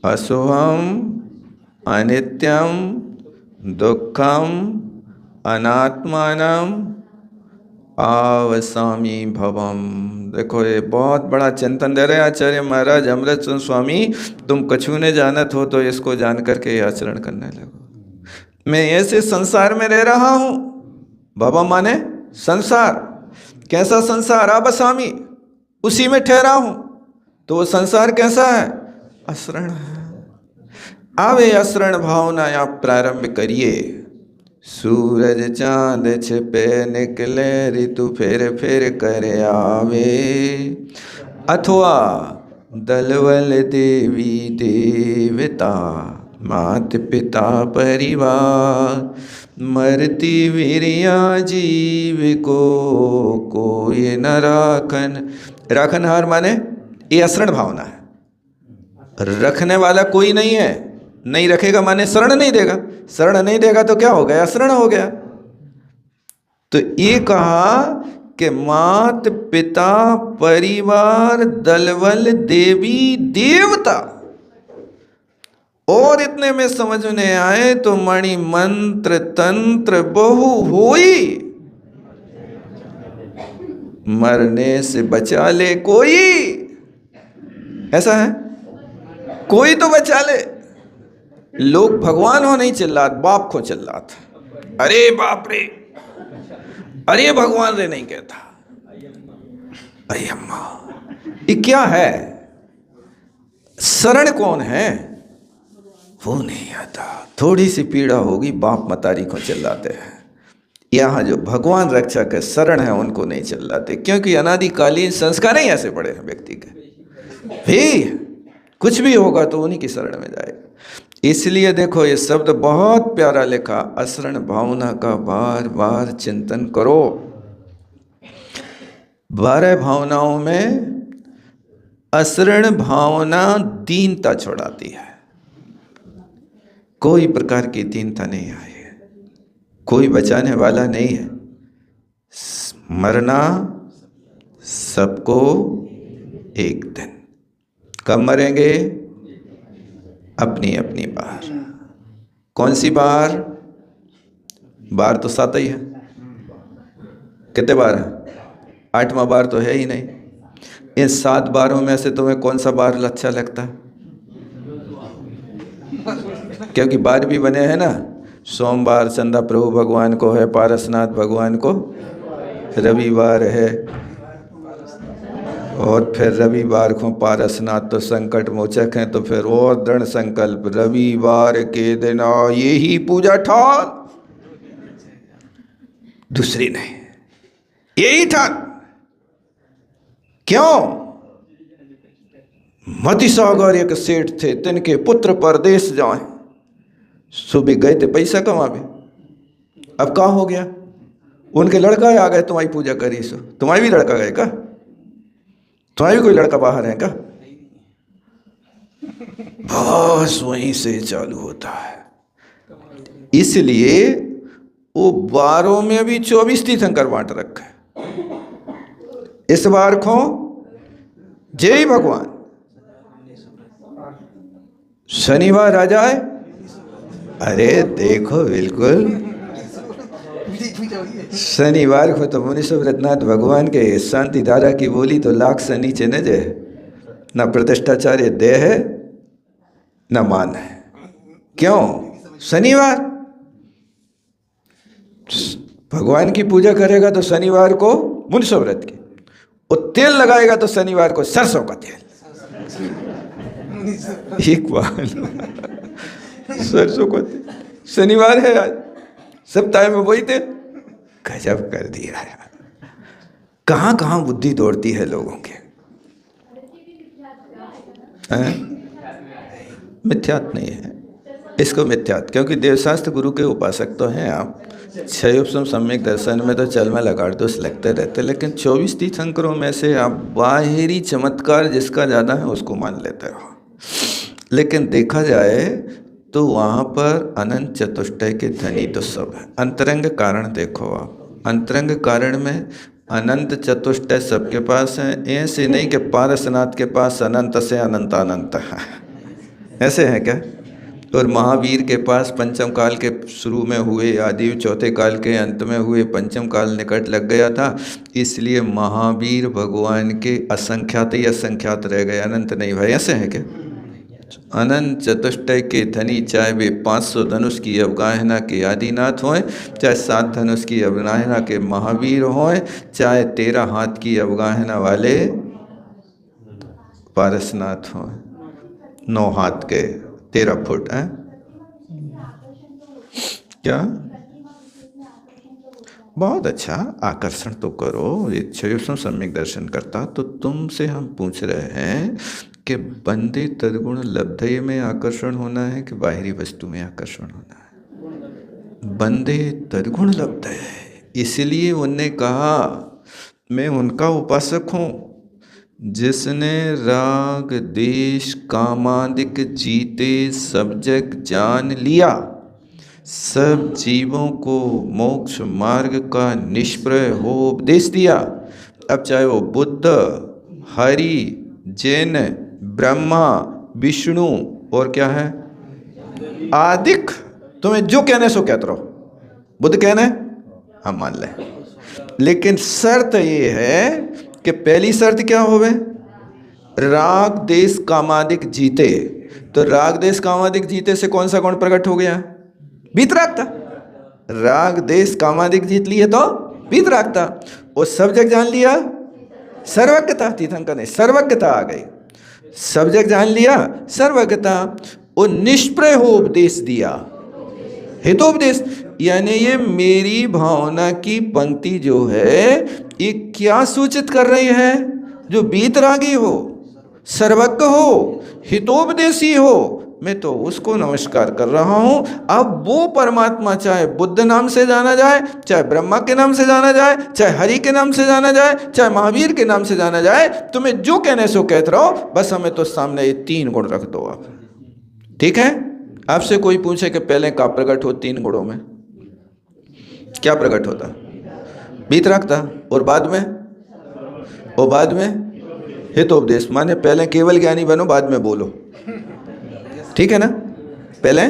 A: अशुभम, अनित्यम, दुखम, अनात्मानम, आवसामी भवम। देखो ये बहुत बड़ा चिंतन दे रहे आचार्य महाराज। अमृत सुन स्वामी, तुम कछु ने जानत हो तो इसको जान करके ये आचरण करने लगो। मैं ऐसे संसार में रह रहा हूँ, बाबा माने संसार। कैसा संसार? आबसामी, उसी में ठहरा हूँ। तो वो संसार कैसा है? असरण है। अब ये असरण भावना आप प्रारंभ करिए, सूरज चांद छिपे निकले ऋतु फिर कर आवे। अथवा दलवल देवी देवता मात पिता परिवार, मरती वीरिया जीव को कोई न राखन। राखनहार माने ये असरण भावना है, रखने वाला कोई नहीं है। नहीं रखेगा माने शरण नहीं देगा, शरण नहीं देगा तो क्या हो गया, शरण हो गया। तो ये कहा कि मात पिता परिवार दलवल देवी देवता, और इतने में समझ में आए तो मणि मंत्र तंत्र बहु होई, मरने से बचा ले कोई। ऐसा है, कोई तो बचा ले। लोग भगवान हो नहीं चिल्लात, बाप को चिल्लात, अरे बाप रे, अरे भगवान रे नहीं कहता, अरे अम्मा। ये क्या है, शरण कौन है वो नहीं आता। थोड़ी सी पीड़ा होगी बाप मतारी को चिल्लाते हैं। यहाँ जो भगवान रक्षक है, शरण है, उनको नहीं चिल्लाते, क्योंकि अनादिकालीन संस्कार ही ऐसे पड़े हैं व्यक्ति के। भी कुछ भी होगा तो उन्हीं की शरण में जाएगा। इसलिए देखो ये शब्द बहुत प्यारा लिखा, असरण भावना का बार बार चिंतन करो। 12 भावनाओं में असरण भावना दीनता छुड़ाती है। कोई प्रकार की दीनता नहीं आई है, कोई बचाने वाला नहीं है। मरना सबको एक दिन। कब मरेंगे, अपनी अपनी बार। कौन सी बार, बार तो 7 ही है। कितने बार है, 8वां बार तो है ही नहीं। इन 7 बारों में से तुम्हें कौन सा बार अच्छा लगता है? क्योंकि बार भी बने हैं ना, सोमवार चंदा प्रभु भगवान को है, पारसनाथ भगवान को रविवार है, और फिर रविवार को पारसनाथ तो संकट मोचक हैं, तो फिर और दृढ़ संकल्प रविवार के दिन ये ही पूजा ठान, दूसरी नहीं, यही ठान। क्यों? मति सागर एक सेठ थे, तिनके पुत्र परदेश जाए, सुबह गए थे पैसा कमावे। अब कहाँ हो गया, उनके लड़का आ गए, तुम्हारी पूजा करी सो। तुम्हारी भी लड़का गए का? तुम्हारा भी कोई लड़का बाहर है का? बस वहीं से चालू होता है। इसलिए वो 12 में भी 24 तीर्थंकर बांट रखा है। इस बार को जय भगवान, शनिवार आ जाए, अरे देखो बिल्कुल शनिवार को तो मुनि सुव्रतनाथ भगवान के शांति धारा की बोली तो लाख से नीचे न जाए, न प्रतिष्ठाचार्य देह है न मान है। क्यों? शनिवार भगवान की पूजा करेगा तो शनिवार को मुनि सुव्रत की, और तेल लगाएगा तो शनिवार को सरसों का तेल। एक बार सरसों का तेल, शनिवार है आज, सप्ताह में वही तेल। गजब कर दिया है। कहाँ कहाँ बुद्धि दौड़ती है लोगों के। मिथ्यात्व नहीं है, इसको मिथ्यात्व, क्योंकि देवशास्त्र गुरु के उपासक तो हैं आप। 6 उपसम सम्यक दर्शन में तो चलमा लगाड़ दोष लगते रहते, लेकिन 24 तीर्थंकरों में से आप बाहरी चमत्कार जिसका ज़्यादा है उसको मान लेते हो। लेकिन देखा जाए तो वहाँ पर अनंत चतुष्टय के धनी तो सब है। अंतरंग कारण देखो आप, अंतरंग कारण में अनंत चतुष्टय सबके पास है। ऐसे नहीं कि पारसनाथ के पास अनंत से अनंत अनंत है, ऐसे है क्या? और महावीर के पास पंचम काल के शुरू में हुए आदि, चौथे काल के अंत में हुए, पंचम काल निकट लग गया था, इसलिए महावीर भगवान के असंख्यात ही असंख्यात रह गए, अनंत नहीं भाई। ऐसे है क्या? अनंत चतुष्टय के धनी, चाहे वे 500 धनुष की अवगाहना के आदिनाथ हों, चाहे 7 धनुष की अवगाहना के महावीर हों, चाहे 13 हाथ की अवगाहना वाले पारसनाथ हों, 9 हाथ के 13 फुट हैं क्या? बहुत अच्छा, आकर्षण तो करो, इच्छा सम्यक दर्शन करता। तो तुमसे हम पूछ रहे हैं कि बंदे तदगुण लब्धये में आकर्षण होना है कि बाहरी वस्तु में आकर्षण होना है? बंदे तदगुण लब्धये, इसलिए उनने कहा मैं उनका उपासक हूँ जिसने राग देश कामादिक जीते सब जग जान लिया, सब जीवों को मोक्ष मार्ग का निष्प्रय हो उपदेश दिया। अब चाहे वो बुद्ध, हरि, जैन, ब्रह्मा, विष्णु और क्या है आदिक, तुम्हें जो कहने सो कहते रहो। बुद्ध कहने हम मान लें, लेकिन शर्त ये है कि पहली शर्त क्या होवे? राग देश कामादिक जीते। तो राग देश कामादिक जीते से कौन सा गुण प्रकट हो गया? वीतरागता। राग देश कामादिक जीत लिए तो वीतरागता, और सब जग जान लिया सर्वज्ञता। तीर्थंकर ने सर्वज्ञता आ गई, सब जग जान लिया सर्वज्ञता, और निष्प्रय हो उपदेश दिया, हितोपदेश। यानी ये मेरी भावना की पंक्ति जो है ये क्या सूचित कर रही है? जो वीतरागी हो, सर्वज्ञ हो, हितोपदेशी हो, मैं तो उसको नमस्कार कर रहा हूं। अब वो परमात्मा चाहे बुद्ध नाम से जाना जाए, चाहे ब्रह्मा के नाम से जाना जाए, चाहे हरि के नाम से जाना जाए, चाहे महावीर के नाम से जाना जाए, तुम्हें जो कहने सो कहते रहो, बस हमें तो सामने ये 3 गुण रख दो आप। ठीक है? आपसे कोई पूछे कि पहले क्या प्रकट हो 3 गुणों में, क्या प्रकट होता? वीतरागता, और बाद में हितोपदेश। माने पहले केवल ज्ञानी बनो, बाद में बोलो। ठीक है ना? पहले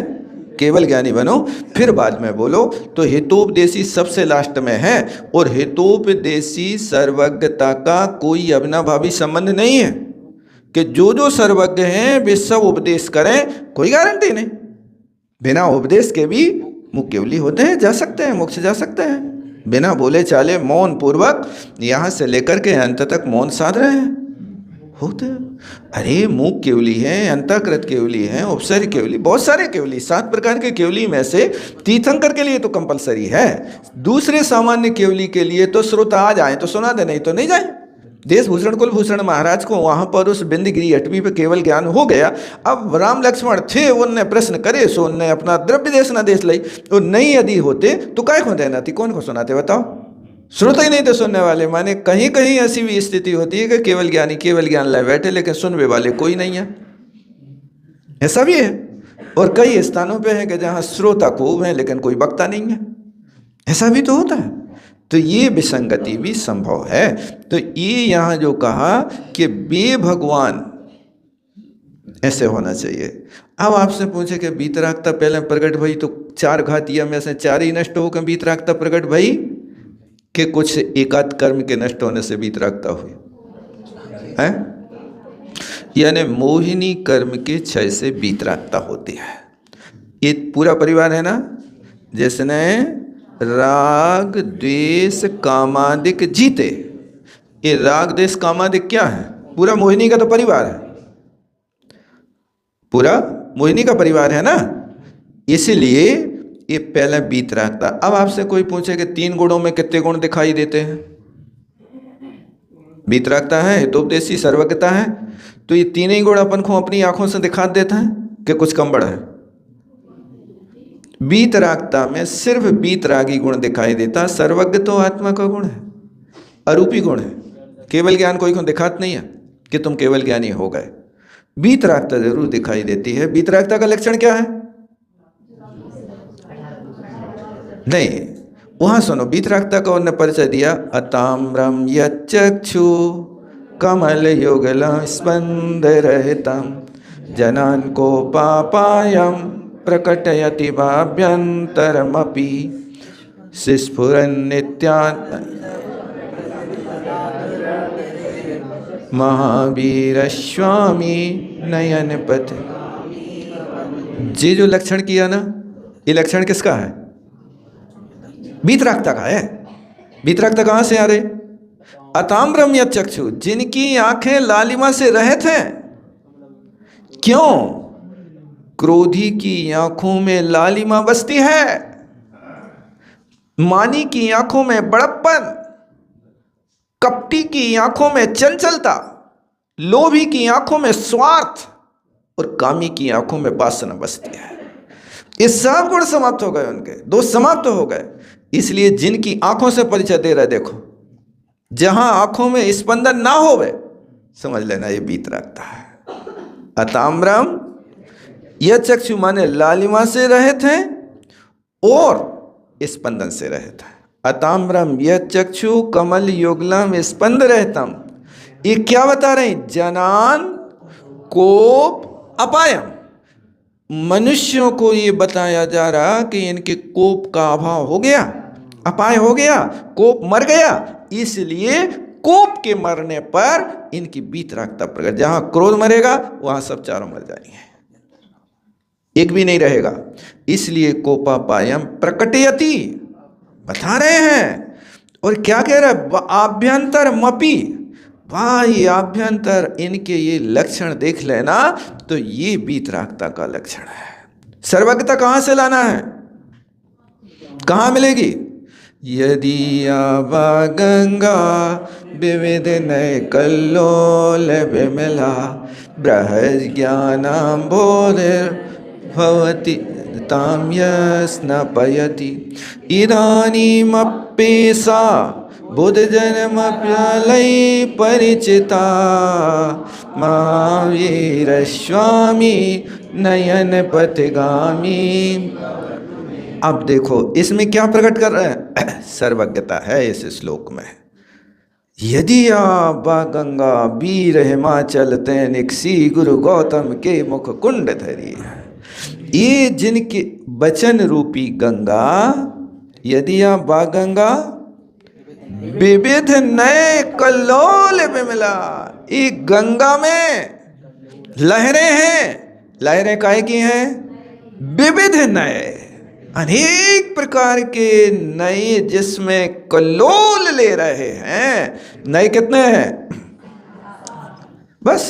A: केवल ज्ञानी बनो, फिर बाद में बोलो। तो हितोपदेशी सबसे लास्ट में है, और हितोपदेशी सर्वज्ञता का कोई अविनाभावी संबंध नहीं है कि जो सर्वज्ञ हैं वे सब उपदेश करें, कोई गारंटी नहीं। बिना उपदेश के भी मुख केवली होते हैं, जा सकते हैं, मोक्ष जा सकते हैं, बिना बोले चाले मौन पूर्वक यहाँ से लेकर के अंत तक मौन साध रहे हैं, होते हैं। अरे मूक केवली है, अंतःकृत केवली है, उपसर्ग केवली, बहुत सारे केवली, 7 प्रकार के केवली में से तीर्थंकर के लिए तो कंपलसरी है। दूसरे सामान्य केवली के लिए तो श्रोता आ जाए तो सुना दे, नहीं तो नहीं जाए। देशभूषण कुलभूषण महाराज को वहां पर उस बिंदगिरी अटवी पे केवल ज्ञान हो गया। अब राम लक्ष्मण थे, उनने प्रश्न करे सो उनने अपना द्रव्य देश न देश ली, और नहीं यदि होते तो काय को देना थी, कौन को सुनाते बताओ? श्रोता ही नहीं थे सुनने वाले। माने कहीं कहीं ऐसी भी स्थिति होती है कि केवल ज्ञानी केवल ज्ञान लाए बैठे, लेकिन सुनने वाले कोई नहीं है। ऐसा भी है, और कई स्थानों पे है कि जहां श्रोता खूब है लेकिन कोई वक्ता नहीं है, ऐसा भी तो होता है। तो ये विसंगति भी संभव है। तो ये यहाँ जो कहा कि बे भगवान ऐसे होना चाहिए। अब आपसे पूछे कि वीतरागता पहले प्रकट भई तो 4 घातिया में से 4 ही नष्ट होकर वीतरागता प्रकट भई, कि कुछ एकाध कर्म के नष्ट होने से वीतरागता हुई है? यानी मोहिनी कर्म के क्षय से वीतरागता होती है। ये पूरा परिवार है ना, जिसने राग द्वेष कामादिक जीते। ये राग द्वेष कामादिक क्या है? पूरा मोहिनी का तो परिवार है, पूरा मोहिनी का परिवार है ना, इसलिए ये पहले वीतरागता। अब आपसे कोई पूछे कि 3 गुणों में कितने गुण दिखाई देते हैं? वीतरागता है, हितोपदेशी, सर्वज्ञता है, तो ये 3 ही गुण अपन को अपनी आंखों से दिखा देता है कि कुछ कम बड़ा है। वीतरागता में सिर्फ वीतरागी गुण दिखाई देता, सर्वज्ञ तो आत्मा का गुण है, अरूपी गुण है। केवल ज्ञान कोई को दिखात नहीं है कि तुम केवल ज्ञानी हो गए। वीतरागता जरूर दिखाई देती है। वीतरागता का लक्षण क्या है? नहीं, वहां सुनो, वीतरागता का उन्होंने परिचय दिया, अताम्रम यच्चक्षु कमल युगलम स्पंद रहतम जनान को पापायम प्रकटयति भाभ्यंतरमपि सिस्फुरन नित्यान महावीर स्वामी नयन पथ। ये जो लक्षण किया ना, ये लक्षण किसका है? वीतरागता का है। वीतरागता कहां से आ रहे? अताम्रम यच्चक्षु, जिनकी आंखें लालिमा से रहित हैं। क्यों? क्रोधी की आंखों में लालिमा बसती है, मानी की आंखों में बड़प्पन, कपटी की आंखों में चंचलता, लोभी की आंखों में स्वार्थ और कामी की आंखों में वासना बसती है। ये सब गुण समाप्त हो गए, उनके दोष समाप्त हो गए। इसलिए जिनकी आंखों से परिचय दे रहा है, देखो जहां आंखों में स्पंदन ना होवे, समझ लेना ये बीत रखता है। अताम्रम, यह चक्षु माने लालिमा से रहित है और स्पंदन से रहित है। अताम्रम यह चक्षु कमल युगलम स्पंद रहतम। ये क्या बता रहे हैं? जनान कोप अपायम। मनुष्यों को ये बताया जा रहा कि इनके कोप का अभाव हो गया, अपाय हो गया, कोप मर गया। इसलिए कोप के मरने पर इनकी बीतरागता प्रकट। जहां क्रोध मरेगा वहां सब चारों मर जाएंगे, एक भी नहीं रहेगा। इसलिए कोपापायम प्रकटयति बता रहे हैं। और क्या कह रहा है? आभ्यंतर मपी, भाई आभ्यंतर इनके ये लक्षण देख लेना तो ये बीतरागता का लक्षण है। सर्वज्ञता कहां से लाना है, कहां मिलेगी? यदि आवा गंगा विविध नय कल्लोल विमला बृहस् ज्ञानाम्भोधिर् भवति तां यस्नपयति इदानीमप्येषा बुद्धजनमप्यलै परिचिता महावीरस्वामी नयन पथगामी। अब देखो इसमें क्या प्रकट कर रहे हैं? सर्वज्ञता है इस श्लोक में। यदि आप गंगा वीर हिमाचल तैनिकसी गुरु गौतम के मुख कुंड धरी। ये जिनके वचन रूपी गंगा, यदि आप गंगा विविध नए कल्लोल विमला, ये गंगा में लहरें हैं। लहरें काहे की हैं? विविध नए, अनेक प्रकार के नए जिसमें कल्लोल ले रहे हैं। नए कितने हैं? बस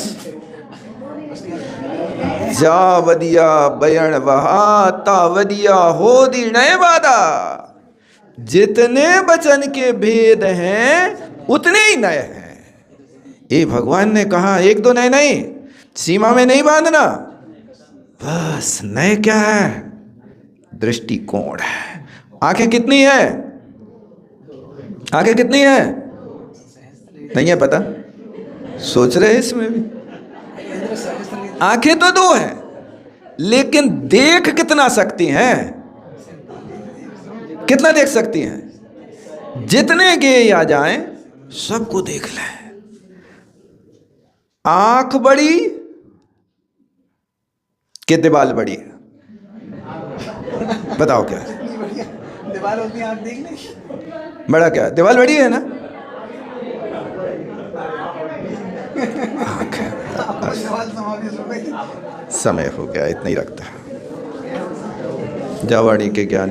A: जा वदिया बयण वहा ता वदिया हो दी नए वादा। जितने वचन के भेद हैं उतने ही नए हैं। ये भगवान ने कहा, एक दो नए नहीं, सीमा में नहीं बांधना। बस नए क्या है? दृष्टिकोण है। आंखें कितनी है? आंखें कितनी है? नहीं है पता? सोच रहे हैं इसमें भी। आंखें तो दो हैं, लेकिन देख कितना सकती हैं? कितना देख सकती हैं? जितने गे आ जाएं सबको देख लें। आंख बड़ी कि दीवाल बड़ी है? बताओ क्या
C: दीवार होती है, आप देख लें।
A: बड़ा क्या? दीवाल बड़ी है ना? समय हो गया, इतना ही रखता है। जावाड़ी के ज्ञान।